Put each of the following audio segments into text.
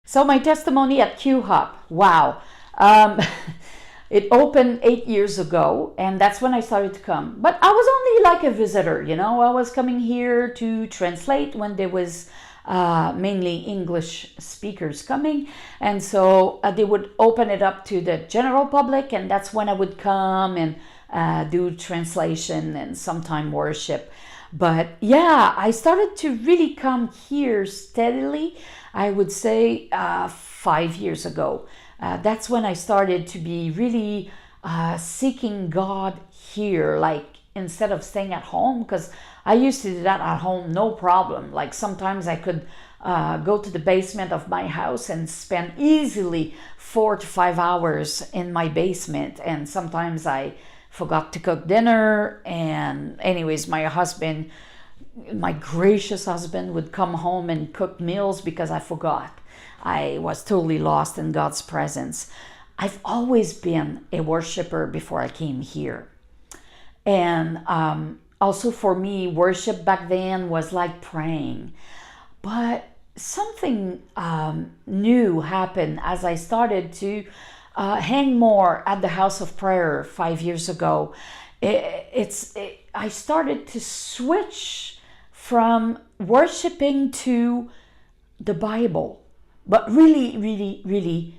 So my testimony at QHOP, wow. Um, it opened 8 years ago, and that's when I started to come. But I was only like a visitor, you know. I was coming here to translate when there was mainly English speakers coming. And so they would open it up to the general public, and that's when I would come and do translation and sometime worship. But yeah, I started to really come here steadily, I would say 5 years ago. That's when I started to be really seeking God here, like instead of staying at home, because I used to do that at home, no problem. Like sometimes I could go to the basement of my house and spend easily 4 to 5 hours in my basement. And sometimes I forgot to cook dinner, and anyways, my gracious husband would come home and cook meals because I forgot. I was totally lost in God's presence. I've always been a worshiper before I came here. And also for me, worship back then was like praying. But something new happened as I started to hang more at the house of prayer 5 years ago. I started to switch from worshiping to the Bible, but really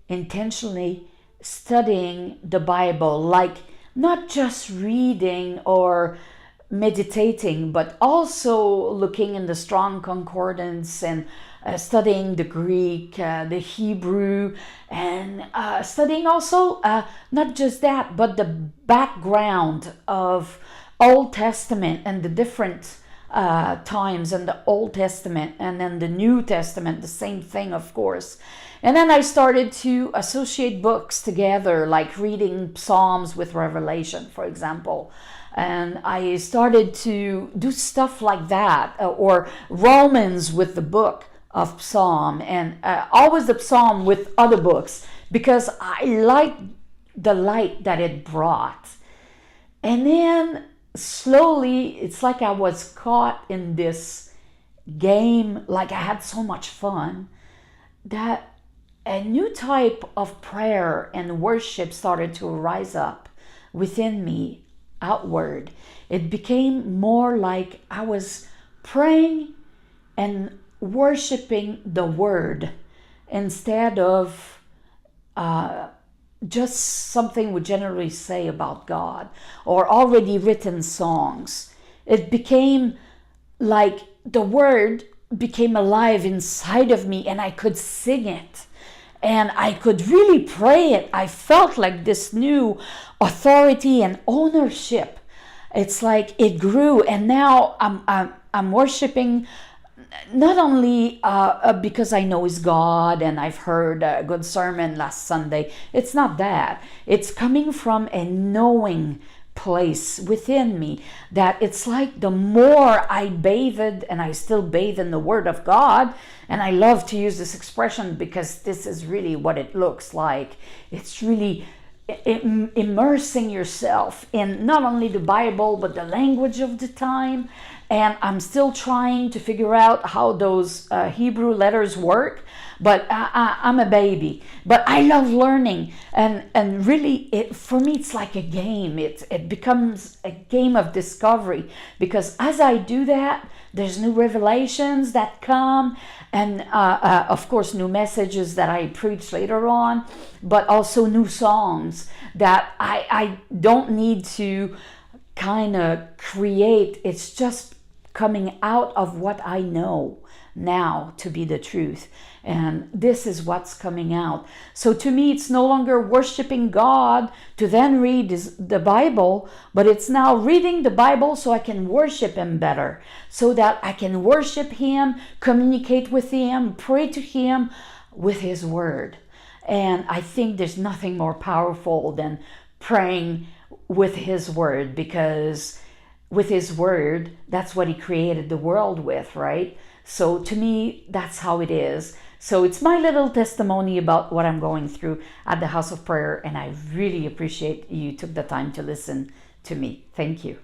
intentionally studying the Bible, like not just reading or meditating, but also looking in the Strong Concordance and studying the Greek, the Hebrew, and studying also not just that, but the background of Old Testament and the different times in the Old Testament, and then the New Testament, the same thing, of course. And then I started to associate books together, like reading Psalms with Revelation, for example. And I started to do stuff like that, or Romans with the book of Psalm, and always the Psalm with other books, because I liked the light that it brought. And then slowly, it's like I was caught in this game, like I had so much fun, that a new type of prayer and worship started to rise up within me, outward. It became more like I was praying and worshiping the Word instead of just something we generally say about God or already written songs. It became like the Word became alive inside of me, and I could sing it. And I could really pray it. I felt like this new authority and ownership. It's like it grew, and now I'm worshiping not only because I know He's God and I've heard a good sermon last Sunday. It's not that. It's coming from a knowing place within me, that it's like the more I bathed, and I still bathe in the Word of God, and I love to use this expression because this is really what it looks like. It's really immersing yourself in not only the Bible but the language of the time. And I'm still trying to figure out how those Hebrew letters work, but I'm a baby. But I love learning, and really, for me, it's like a game. It becomes a game of discovery, because as I do that, there's new revelations that come, and of course, new messages that I preach later on, but also new songs that I don't need to kind of create. It's just coming out of what I know now to be the truth. And this is what's coming out. So to me, it's no longer worshiping God to then read the Bible, but it's now reading the Bible so I can worship Him better, so that I can worship Him, communicate with Him, pray to Him with His Word. And I think there's nothing more powerful than praying with His Word, because with His Word, that's what He created the world with, right? So to me, that's how it is. So it's my little testimony about what I'm going through at the House of Prayer, and I really appreciate you took the time to listen to me. Thank you.